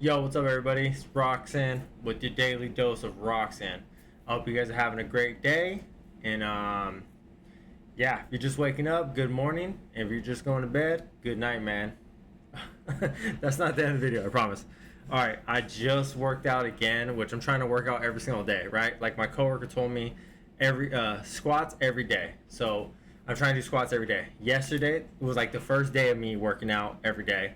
Yo, what's up, everybody? It's Roxen with your daily dose of Roxen. I hope you guys are having a great day. And yeah, if you're just waking up, good morning. If you're just going to bed, good night, man. That's not the end of the video, I promise. All right, I just worked out again, which I'm trying to work out every single day, right? Like my coworker told me, every squats every day. So I'm trying to do squats every day. Yesterday was like the first day of me working out every day.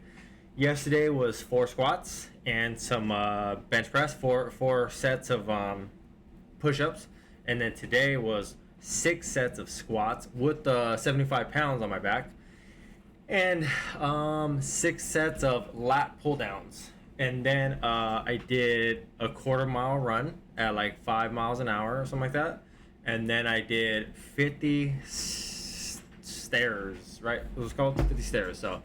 Yesterday was 4 squats and some bench press, four sets of push-ups, and then today was 6 sets of squats with 75 pounds on my back, and 6 sets of lat pull downs. And then I did a quarter-mile run at like 5 miles an hour or something like that, and then I did 50 stairs. Right, it was called 50 stairs. So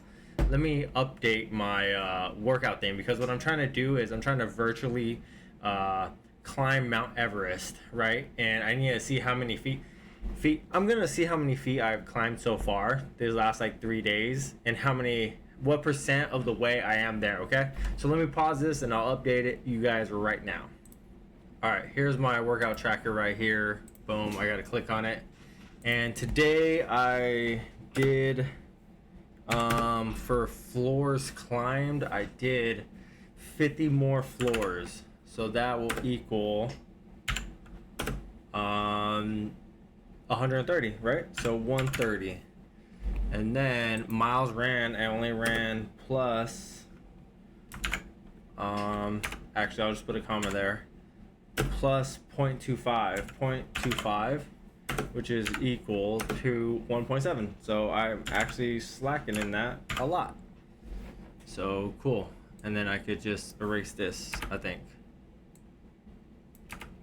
let me update my workout thing, because what I'm trying to do is I'm trying to virtually climb Mount Everest, right? And I need to see how many feet. I'm gonna see how many feet I've climbed so far these last like 3 days, and what percent of the way I am there. Okay, so let me pause this and I'll update it you guys right now. All right, here's my workout tracker right here. Boom, I gotta click on it. And today I did for floors climbed, I did 50 more floors, so that will equal 130, right? So 130. And then miles ran, I only ran plus actually I'll just put a comma there, plus 0.25, which is equal to 1.7. So I'm actually slacking in that a lot. So cool. And then I could just erase this, I think.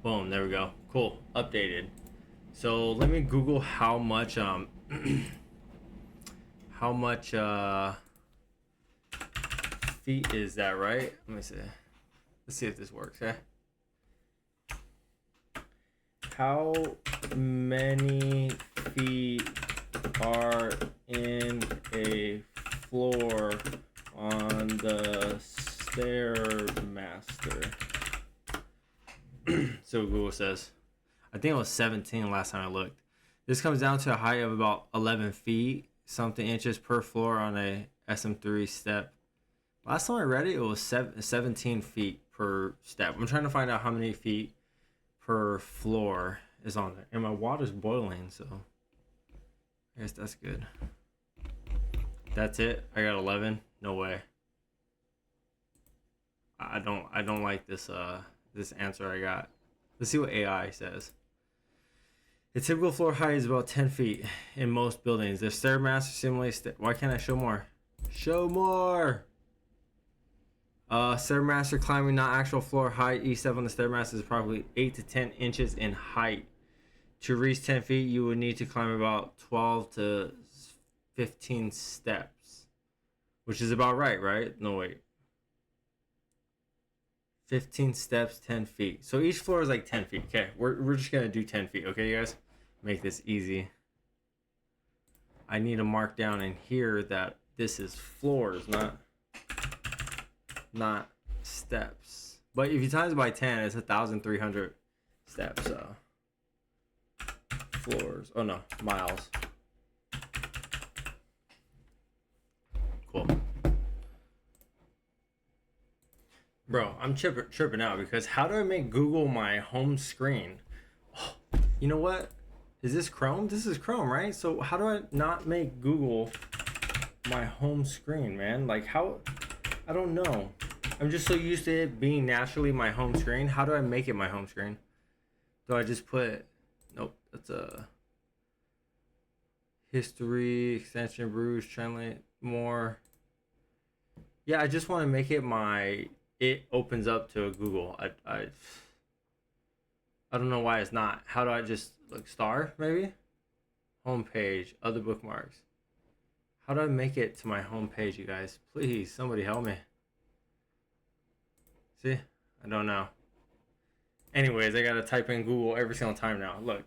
Boom, there we go. Cool, updated. So let me Google how much how much feet is that, right? Let me see. Let's see if this works, okay? How many feet are in a floor on the Stairmaster? So Google says, I think it was 17 last time I looked. This comes down to a height of about 11 feet, something inches per floor on a SM3 step. Last time I read it, it was 17 feet per step. I'm trying to find out how many feet per floor is on there, and my water's boiling, so I guess that's good. That's it. I got 11. No way. I don't like this this answer I got. Let's see what AI says. The typical floor height is about 10 feet in most buildings. The Stairmaster simulates why can't I show more? Show more. Stairmaster climbing, not actual floor height. Each step on the Stairmaster is probably 8 to 10 inches in height. To reach 10 feet, you would need to climb about 12 to 15 steps, which is about right? No, wait. 15 steps, 10 feet. So each floor is like 10 feet. Okay, we're just going to do 10 feet, okay, you guys? Make this easy. I need to mark down in here that this is floors, not steps. But if you times by 10, it's 1,300 steps. So floors. Oh no, miles. Cool. Bro, I'm tripping out because how do I make Google my home screen? Oh, you know what? Is this Chrome? This is Chrome, right? So how do I not make Google my home screen, man? Like how? I don't know. I'm just so used to it being naturally my home screen. How do I make it my home screen? Do I just put... Nope, that's a... History, extension, Bruce, translate, more. Yeah, I just want to make it my... It opens up to a Google. I don't know why it's not. How do I just... Like star, maybe? Homepage, other bookmarks. How do I make it to my homepage, you guys? Please, somebody help me. See? I don't know. Anyways, I gotta type in Google every single time now. Look,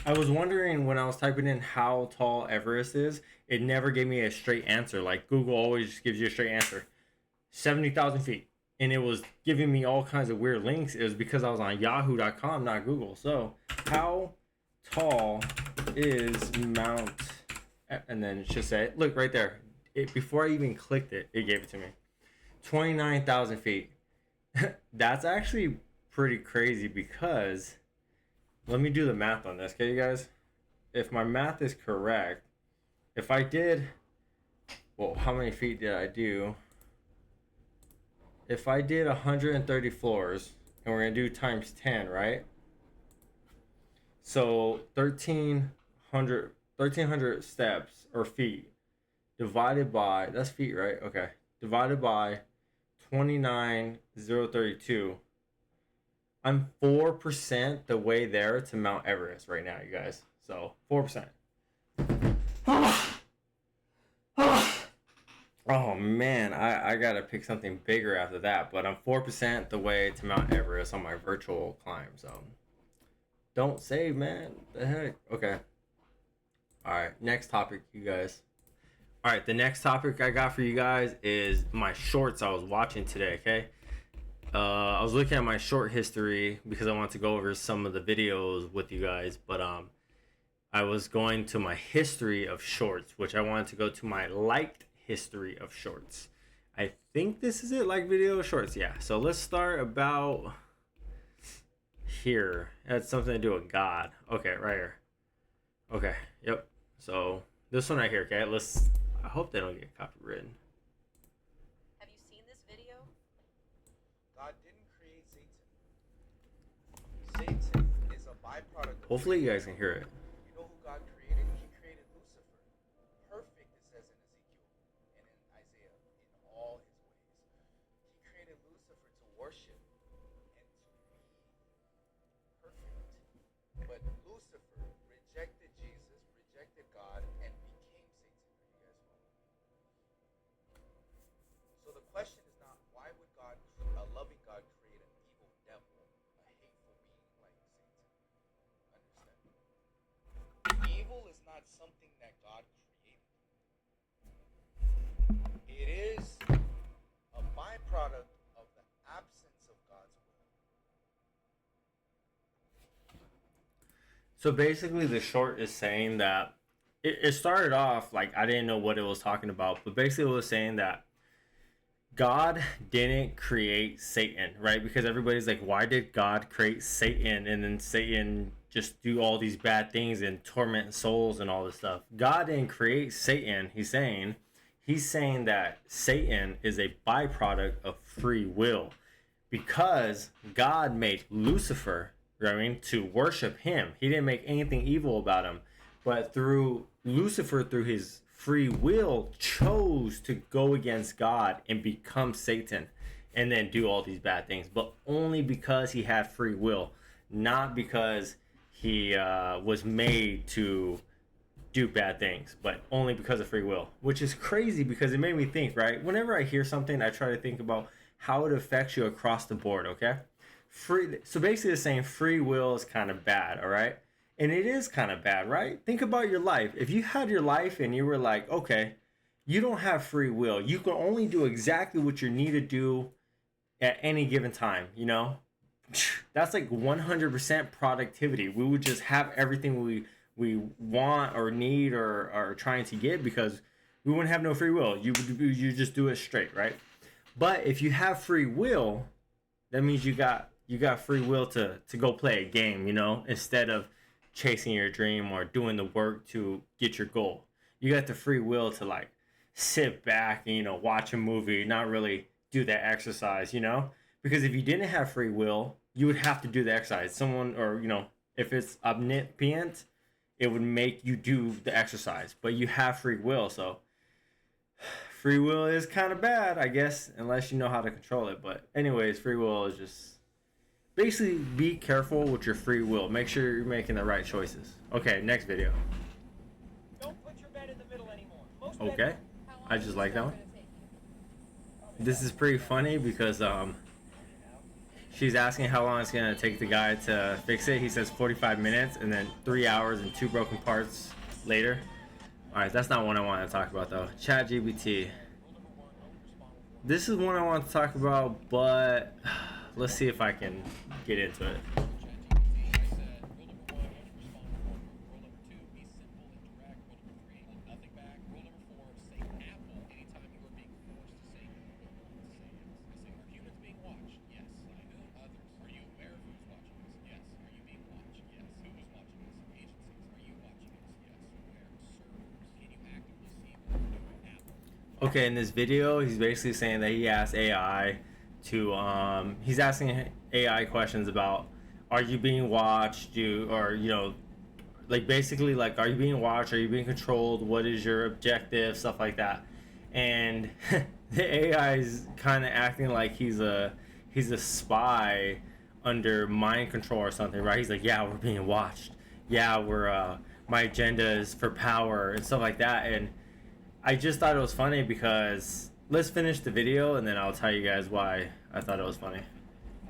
I was wondering when I was typing in how tall Everest is, it never gave me a straight answer. Like Google always just gives you a straight answer. 70,000 feet. and it was giving me all kinds of weird links. It was because I was on yahoo.com, not Google. So how tall is Mount, and then it should say, look right there. Before I even clicked it, it gave it to me. 29,000 feet. That's actually pretty crazy because, let me do the math on this, okay, you guys? If my math is correct, if I did, well, how many feet did I do? If I did 130 floors, and we're going to do times 10, right? So 1,300 steps or feet divided by, that's feet, right? Okay. Divided by 29,032. I'm 4% the way there to Mount Everest right now, you guys. So 4%. Oh man, I gotta pick something bigger after that, but I'm 4% the way to Mount Everest on my virtual climb, so don't save, man. The heck? Okay. Alright, next topic, you guys. Alright, the next topic I got for you guys is my shorts I was watching today, okay? I was looking at my short history because I wanted to go over some of the videos with you guys, but I was going to my history of shorts, which I wanted to go to my liked history of shorts. I think this is it, like video shorts. Yeah, so let's start about here. That's something to do with God. Okay, right here. Okay, yep. So this one right here, okay, I hope they don't get copywritten. Have you seen this video? God didn't create Satan. Satan is a byproduct of Hopefully you guys can hear it. You know who God created? He created Lucifer. Perfect, it says in Ezekiel and in Isaiah, in all his ways. He created Lucifer to worship and to be perfect. But Lucifer rejected Jesus, rejected God, and became Satan. Are you guys following? So the question is not why would God, a loving God, create an evil devil, a hateful being like Satan? Understand? Evil is not something that God created. It is a byproduct of the absence of God's will. So basically, the short is saying that it started off like I didn't know what it was talking about, but basically it was saying that God didn't create Satan, right? Because everybody's like, why did God create Satan and then Satan just do all these bad things and torment souls and all this stuff? God didn't create Satan. He's saying that Satan is a byproduct of free will because God made Lucifer, you know what I mean, to worship him. He didn't make anything evil about him, but through Lucifer, through his free will, chose to go against God and become Satan and then do all these bad things, but only because he had free will, not because he was made to do bad things, but only because of free will, which is crazy because it made me think, right? Whenever I hear something, I try to think about how it affects you across the board, okay? So basically it's saying free will is kind of bad, all right? And it is kind of bad, right? Think about your life. If you had your life and you were like, okay, you don't have free will. You can only do exactly what you need to do at any given time, you know? That's like 100% productivity. We would just have everything we want or need or are trying to get because we wouldn't have no free will. You just do it straight, right? But if you have free will, that means you got free will to go play a game, you know, instead of chasing your dream or doing the work to get your goal. You got the free will to like sit back and, you know, watch a movie, not really do that exercise, you know? Because if you didn't have free will, you would have to do the exercise. Someone, or, you know, if it's omnipotent, it would make you do the exercise. But you have free will, so free will is kind of bad, I guess, unless you know how to control it. But anyways, free will is just basically be careful with your free will. Make sure you're making the right choices. Okay, next video. Don't put your bed in the middle anymore. Okay, I just like that one. This is pretty funny because she's asking how long it's gonna take the guy to fix it. He says 45 minutes, and then 3 hours and 2 broken parts later. All right, that's not one I want to talk about though. ChatGPT. this is one I want to talk about, but let's see if I can get into it. Okay, in this video, he's basically saying that he asked AI to, he's asking AI questions about, are you being watched? Like basically, like, are you being watched? Are you being controlled? What is your objective? Stuff like that. And the AI is kind of acting like he's a spy under mind control or something, right? He's like, yeah, we're being watched. Yeah, my agenda is for power and stuff like that. And I just thought it was funny because let's finish the video and then I'll tell you guys why I thought it was funny.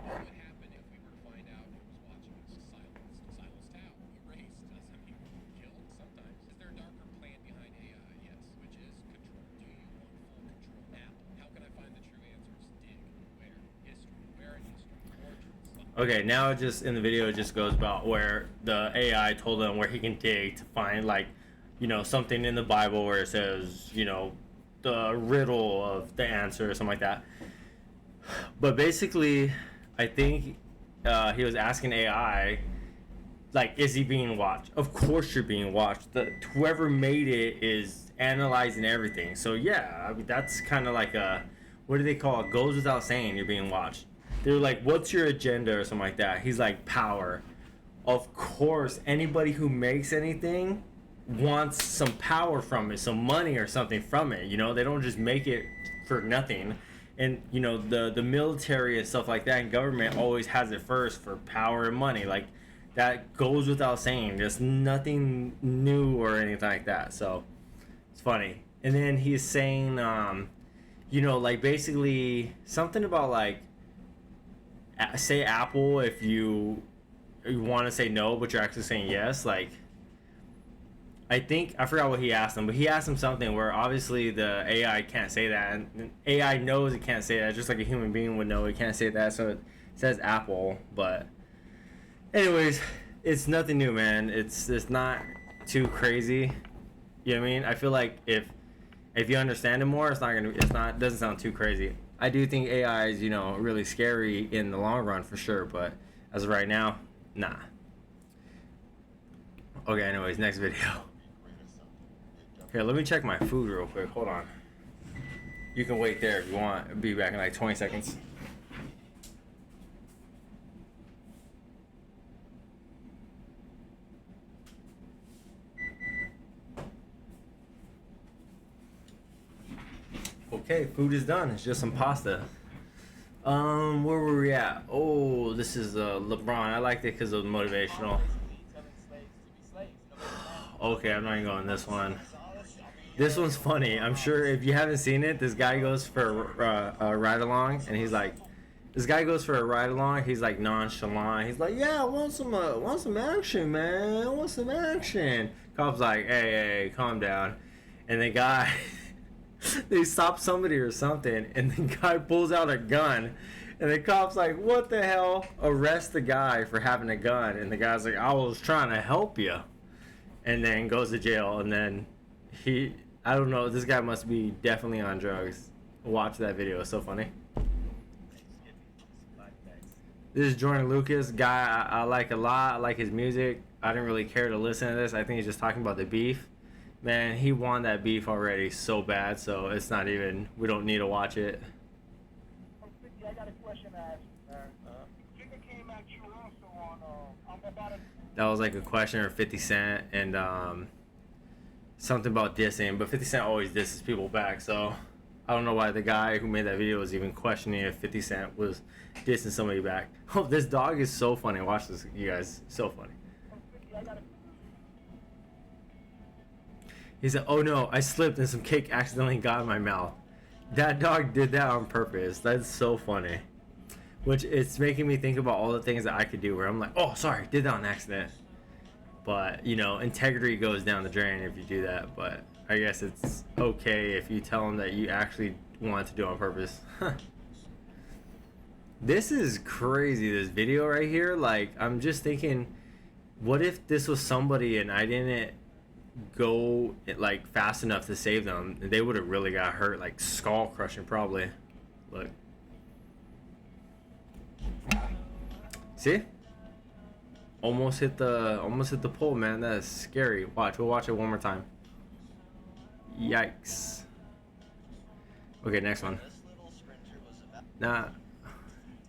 What would happen if we were to find out who was watching us? Silenced how? Erased? Does that mean killed? Sometimes. Is there a darker plan behind AI? Yes. Which is control. Do you want full control? Apple. How can I find the true answers? Dig. Where? History. Where in history? Origins. Okay, now it just in the video it just goes about where the AI told him where he can dig to find like, something in the Bible where it says, the riddle of the answer or something like that. But basically, I think he was asking AI, like, is he being watched? Of course you're being watched. Whoever made it is analyzing everything. So yeah, I mean, that's kind of like what do they call it? Goes without saying you're being watched. They're like, what's your agenda or something like that? He's like, power. Of course, anybody who makes anything wants some power from it, some money or something from it. They don't just make it for nothing. And the military and stuff like that and government always has it first for power and money. Like, that goes without saying. There's nothing new or anything like that. So it's funny. And then he's saying like basically something about like, say Apple, if you want to say no but you're actually saying yes. Like, I forgot what he asked him, but he asked him something where obviously the AI can't say that, and AI knows it can't say that, just like a human being would know it can't say that, so it says Apple. But anyways, it's nothing new, man. It's not too crazy. You know what I mean? I feel like if you understand it more, it doesn't sound too crazy. I do think AI is, really scary in the long run for sure, but as of right now, nah. Okay, anyways, next video. Here, let me check my food real quick. Hold on. You can wait there if you want. I'll be back in like 20 seconds. Okay, food is done. It's just some pasta. Where were we at? Oh, this is LeBron. I liked it because it was motivational. Okay, I'm not even going this one. This one's funny. I'm sure if you haven't seen it, this guy goes for a ride along, and he's like, he's like nonchalant. He's like, yeah, I want some action, man. I want some action. Cop's like, hey, calm down. And the guy, they stop somebody or something, and the guy pulls out a gun, and the cop's like, what the hell? Arrest the guy for having a gun. And the guy's like, I was trying to help you. And then goes to jail, and then I don't know, this guy must be definitely on drugs. Watch that video, it's so funny. This is Jordan Lucas, guy I like a lot. I like his music. I didn't really care to listen to this. I think he's just talking about the beef. Man, he won that beef already so bad, so it's not even, we don't need to watch it. I got a question to ask you, man. Chicken came at you also on about That was like a question or 50 Cent and something about dissing, but 50 Cent always disses people back, so I don't know why the guy who made that video was even questioning if 50 Cent was dissing somebody back. Oh, this dog is so funny. Watch this, you guys. So funny. He said, oh no, I slipped and some cake accidentally got in my mouth. That dog did that on purpose. That's so funny. Which it's making me think about all the things that I could do where I'm like, oh, sorry, did that on accident. But, integrity goes down the drain if you do that. But I guess it's okay if you tell them that you actually wanted to do on purpose. This is crazy, this video right here. Like, I'm just thinking, what if this was somebody and I didn't go like fast enough to save them? They would have really got hurt, like skull crushing probably. Look. See? Almost hit the pole, man. That is scary. Watch, we'll watch it one more time. Yikes. Okay, next one. Nah.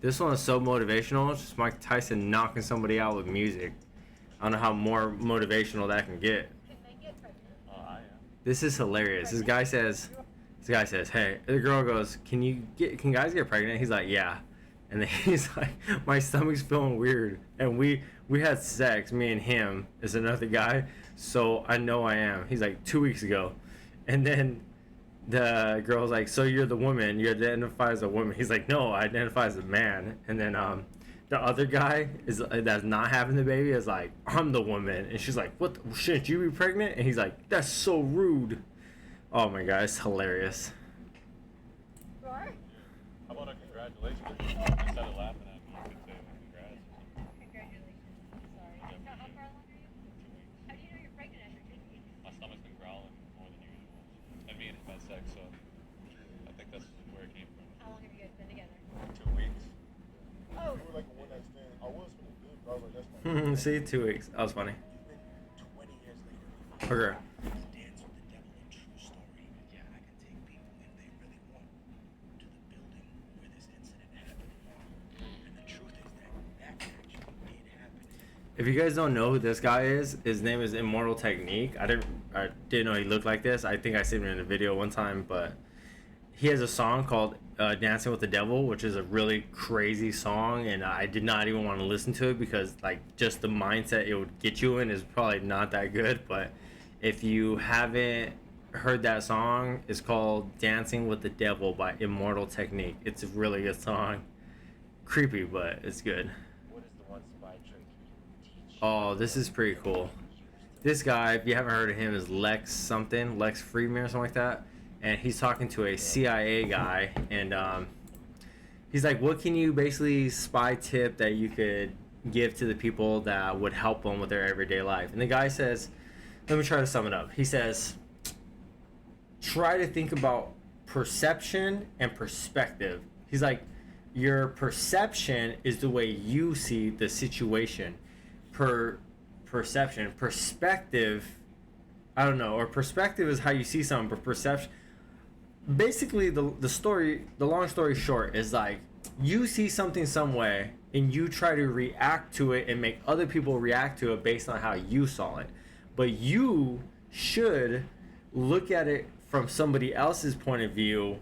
This one is so motivational. It's just Mike Tyson knocking somebody out with music. I don't know how more motivational that can get. This is hilarious. This guy says, hey, the girl goes, can guys get pregnant? He's like, yeah. And then he's like, my stomach's feeling weird. And we had sex, me and him, is another guy. So I know I am. He's like, 2 weeks ago. And then the girl's like, so you're the woman, you identify as a woman. He's like, no, I identify as a man. And then the other guy that's not having the baby is like, I'm the woman. And she's like, what, shouldn't you be pregnant? And he's like, that's so rude. Oh my god, it's hilarious. How about a congratulations? Instead of laughing at me, you could say congrats. Congratulations. Sorry. How far along are you? 2 weeks. How do you know you're pregnant after 2 weeks? My stomach's been growling more than usual. And me and him had sex, so I think that's where it came from. How long have you guys been together? 2 weeks. Oh. We were like a one night stand. I was gonna do it, but I was like, that's not. See, 2 weeks. That was funny. 20 years later. Okay. Dance with the devil in true story. Yeah, I can take people if they really want to the building where this incident happened. And the truth is that actually did happen. If you guys don't know who this guy is, his name is Immortal Technique. I didn't know he looked like this. I think I seen him in a video one time, but he has a song called Dancing with the Devil, which is a really crazy song, and I did not even want to listen to it because like just the mindset it would get you in is probably not that good. But if you haven't heard that song, it's called Dancing with the Devil by Immortal Technique. It's a really good song. Creepy, but it's good. What is the one spy trick you teach? Oh, this is pretty cool. This guy, if you haven't heard of him, is Lex Friedman or something like that. And he's talking to a CIA guy, and he's like, what can you basically spy tip that you could give to the people that would help them with their everyday life? And the guy says, let me try to sum it up. He says, try to think about perception and perspective. He's like, your perception is the way you see the situation. Perception. Perspective, I don't know, or perspective is how you see something, but perception, basically the long story short is like, you see something some way and you try to react to it and make other people react to it based on how you saw it. But you should look at it from somebody else's point of view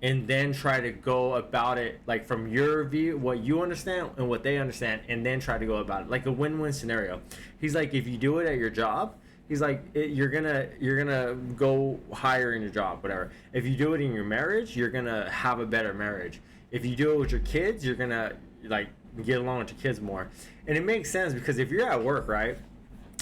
and then try to go about it like from your view, what you understand and what they understand, and then try to go about it like a win-win scenario. He's like, if you do it at your job, he's like, you're gonna go higher in your job, whatever. If you do it in your marriage, you're gonna have a better marriage. If you do it with your kids, you're gonna like get along with your kids more. And it makes sense because if you're at work, right,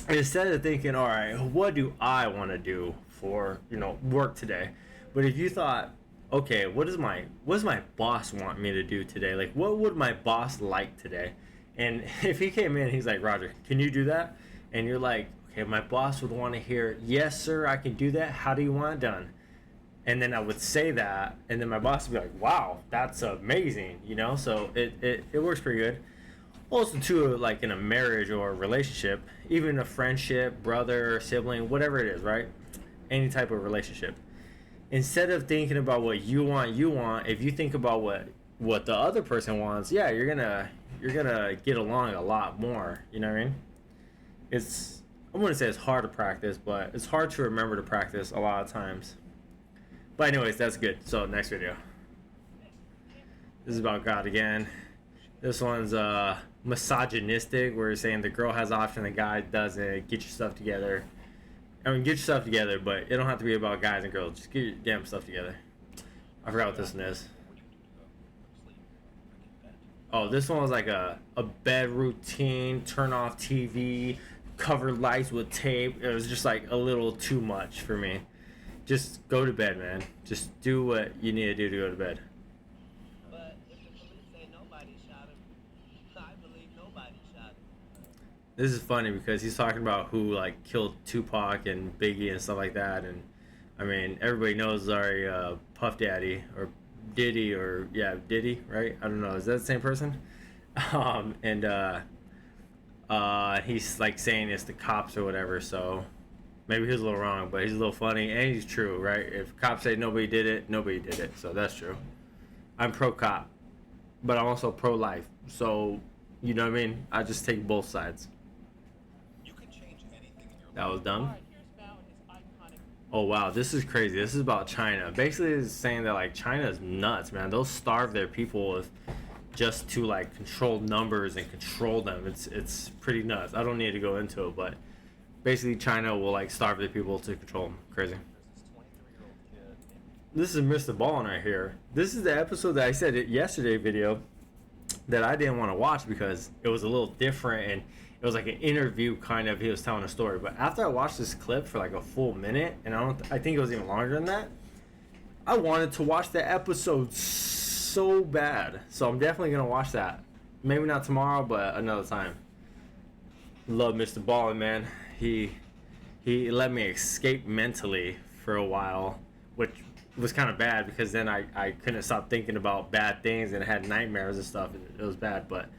instead of thinking, all right, what do I want to do for work today, but if you thought, okay, what does my boss want me to do today? Like, what would my boss like today? And if he came in, he's like, Roger, can you do that? And you're like, okay, my boss would want to hear, yes, sir, I can do that. How do you want it done? And then I would say that, and then my boss would be like, wow, that's amazing, So it works pretty good. Also, too, like in a marriage or a relationship, even a friendship, brother, sibling, whatever it is, right? Any type of relationship. Instead of thinking about what you want, if you think about what the other person wants, yeah, you're gonna get along a lot more. You know what I mean? I wouldn't say it's hard to practice, but it's hard to remember to practice a lot of times. But anyways, that's good. So next video. This is about God again. This one's misogynistic, where it's saying the girl has option, the guy doesn't. Get your stuff together. I mean, get your stuff together, but it don't have to be about guys and girls. Just get your damn stuff together. I forgot what this one is. Oh, this one was like a bed routine, turn off TV, cover lights with tape. It was just like a little too much for me. just go to bed, man. Just do what you need to do to go to bed. But if the police say nobody shot him, I believe nobody shot him. This is funny because he's talking about who like killed Tupac and Biggie and stuff like that, and I mean everybody knows our Puff Daddy or Diddy or yeah Diddy, right? I don't know. Is that the same person? And he's like saying it's the cops or whatever. So maybe he's a little wrong, but he's a little funny and he's true, right? If cops say nobody did it, nobody did it. So that's true. I'm pro cop, but I'm also pro life. So you know what I mean? I just take both sides. You can change anything in your That was life. dumb. Alright, here's Mount and his iconic. Oh wow, this is crazy. This is about China. Basically, it's saying that like China is nuts, man. They'll starve their people with just to like control numbers and control them. It's pretty nuts. I don't need to go into it, but basically China will like starve their people to control them. Crazy. There's this 23-year-old kid named This is Mr. Ballin right here. This is the episode that I said it yesterday video that I didn't want to watch because it was a little different and it was like an interview kind of. He was telling a story, but after I watched this clip for like a full minute, and I think it was even longer than that, I wanted to watch the episode so bad. So I'm definitely gonna watch that. Maybe not tomorrow, but another time. Love Mr. Ballin, man. He let me escape mentally for a while, which was kind of bad because then I couldn't stop thinking about bad things and had nightmares and stuff. And it was bad, but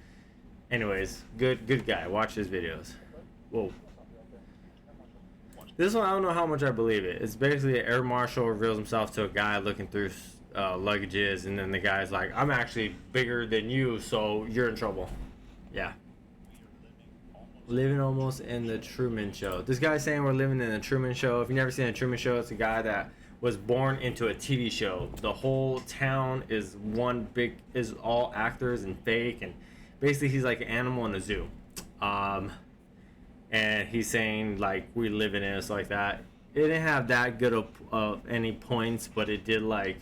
anyways, good guy. Watch his videos. Whoa. This one, I don't know how much I believe it. It's basically an air marshal reveals himself to a guy looking through luggages, and then the guy's like, I'm actually bigger than you, so you're in trouble. Yeah. Living almost in the Truman Show. This guy's saying we're living in the Truman Show. If you've never seen the Truman Show, it's a guy that was born into a TV show. The whole town is all actors and fake, and basically he's like an animal in a zoo. And he's saying like we live in it and stuff like that. It didn't have that good of any points, but it did like,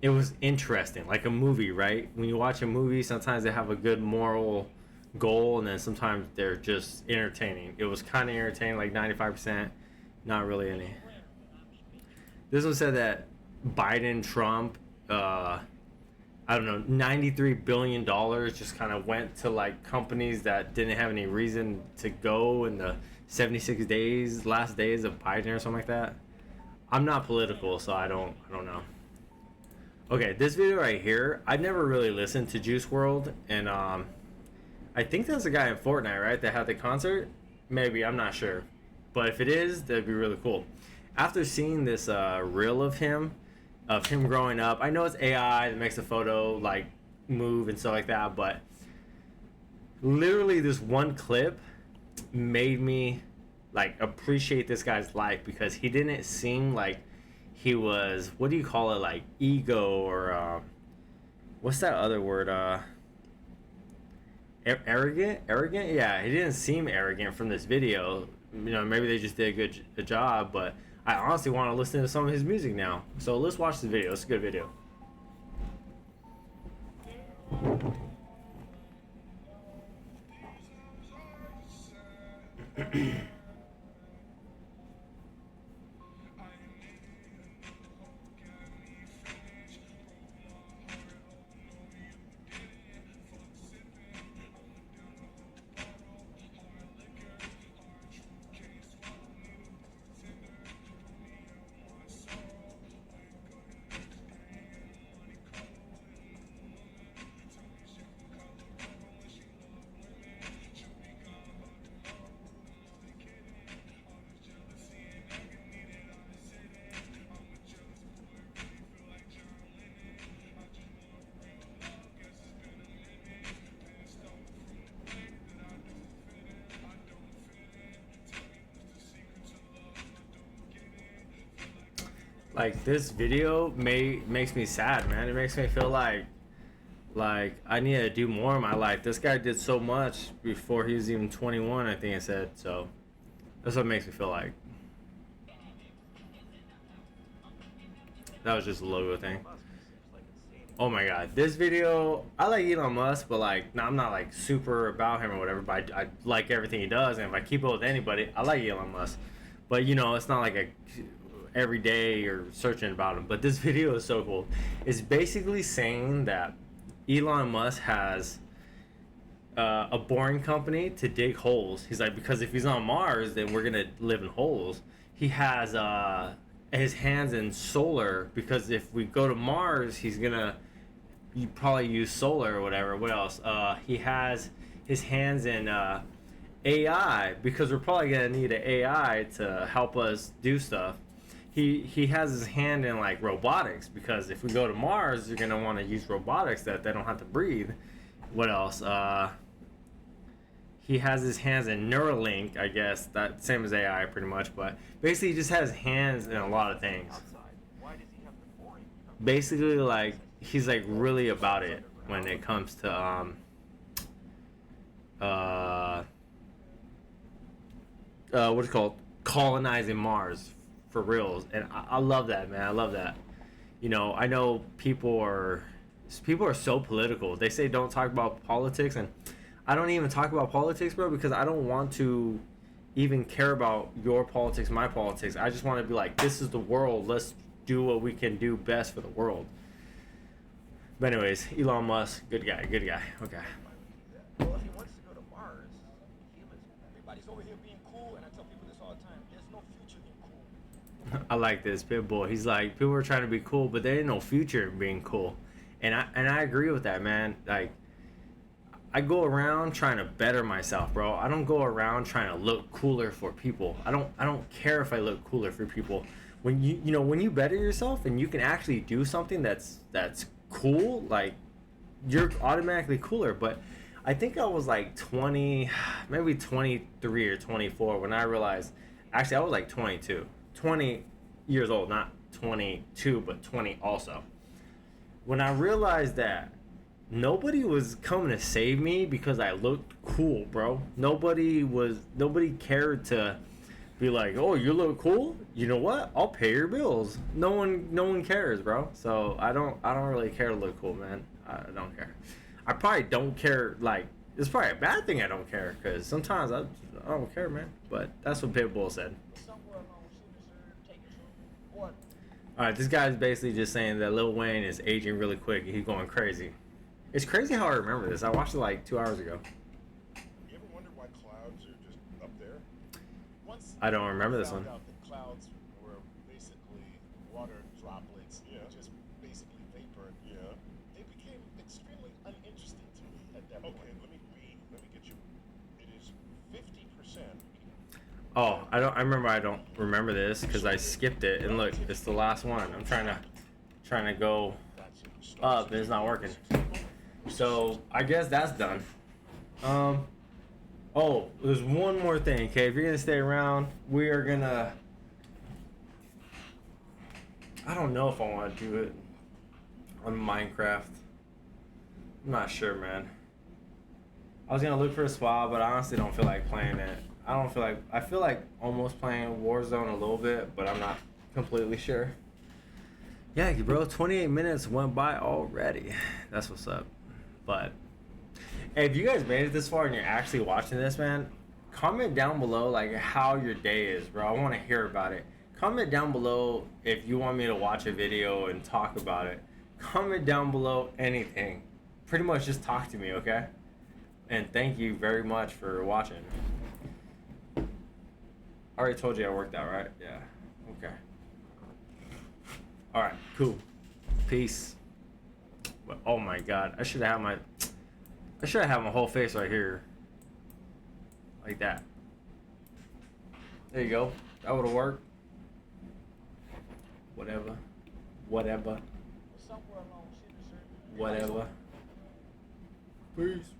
it was interesting, like a movie, right? When you watch a movie, sometimes they have a good moral goal, and then sometimes they're just entertaining. It was kind of entertaining, like 95%, not really any. This one said that Biden, Trump, I don't know, $93 billion just kind of went to like companies that didn't have any reason to go in the 76 last days of Biden or something like that. I'm not political, so I don't know. Okay, this video right here, I've never really listened to Juice WRLD, and I think that's the guy in Fortnite, right, that had the concert? Maybe, I'm not sure. But if it is, that'd be really cool. After seeing this reel of him growing up, I know it's AI that makes the photo like move and stuff like that, but literally this one clip made me like appreciate this guy's life because he didn't seem like he was, what do you call it, like ego or what's that other word, arrogant? Yeah, he didn't seem arrogant from this video. You know, maybe they just did a good job, but I honestly want to listen to some of his music now. So let's watch the video. It's a good video. Like this video makes me sad, man. It makes me feel like I need to do more in my life. This guy did so much before he was even 21, I think I said. So that's what it makes me feel like. That was just a logo thing. Oh my god, this video, I like Elon Musk, but like, no, I'm not like super about him or whatever, but I like everything he does, and if I keep it with anybody, I like Elon Musk. But you know, it's not like every day or searching about them. But this video is so cool. It's basically saying that Elon Musk has a boring company to dig holes. He's like, because if he's on Mars, then we're gonna live in holes. He has his hands in solar, because if we go to Mars, he's gonna probably use solar or whatever. What else? He has his hands in AI, because we're probably gonna need an AI to help us do stuff. He has his hand in like robotics, because if we go to Mars, you're gonna want to use robotics that they don't have to breathe. What else? He has his hands in Neuralink, I guess. That same as AI, pretty much. But basically, he just has hands in a lot of things. Basically, like, he's like really about it when it comes to what's it called, colonizing Mars for reals. And I love that, man. I love that. You know, I know people are so political. They say don't talk about politics, and I don't even talk about politics, bro, because I don't want to even care about your politics, my politics. I just want to be like, this is the world. Let's do what we can do best for the world. But anyways, Elon Musk, good guy. Okay. Well, if he wants to go to Mars, humans, everybody's over here being cool, and I tell people this all the time. There's no future in cool. I like this Pitbull. He's like, people are trying to be cool, but there ain't no future in being cool. And I agree with that, man. Like, I go around trying to better myself, bro. I don't go around trying to look cooler for people. I don't care if I look cooler for people. When when you better yourself and you can actually do something that's cool, like, you're automatically cooler. But I think I was like 20, maybe 23 or 24 when I realized, actually I was like 22, 20 years old, not 22, but 20 also. When I realized that nobody was coming to save me because I looked cool, bro. Nobody cared to be like, oh, you look cool? You know what? I'll pay your bills. No one cares, bro. So I don't really care to look cool, man. I don't care. I probably don't care. Like, it's probably a bad thing I don't care, because sometimes I don't care, man. But that's what Pitbull said. Alright, this guy's basically just saying that Lil Wayne is aging really quick and he's going crazy. It's crazy how I remember this. I watched it like 2 hours ago. You ever wonder why clouds are just up there? Once I don't remember this one. found out that clouds were basically water droplets, just basically vapor. Yeah. They became extremely uninteresting to me at that point. Okay, let me get you. It is 50%. Oh, I don't remember this because I skipped it, and look, it's the last one. I'm trying to go up and it's not working. So I guess that's done. Oh, there's one more thing, okay? If you're gonna stay around, we are gonna, I don't know if I want to do it on Minecraft. I'm not sure, man. I was gonna look for a spot, but I honestly don't feel like playing it. I feel like almost playing Warzone a little bit, but I'm not completely sure. Yeah, bro, 28 minutes went by already. That's what's up. But hey, if you guys made it this far and you're actually watching this, man, comment down below like how your day is, bro. I want to hear about it. Comment down below if you want me to watch a video and talk about it. Comment down below anything. Pretty much just talk to me, okay? And thank you very much for watching. I already told you I worked out, right? Yeah. Okay. Alright, cool. Peace. Oh my god. I should have my whole face right here. Like that. There you go. That would have worked. Whatever. Whatever. Peace.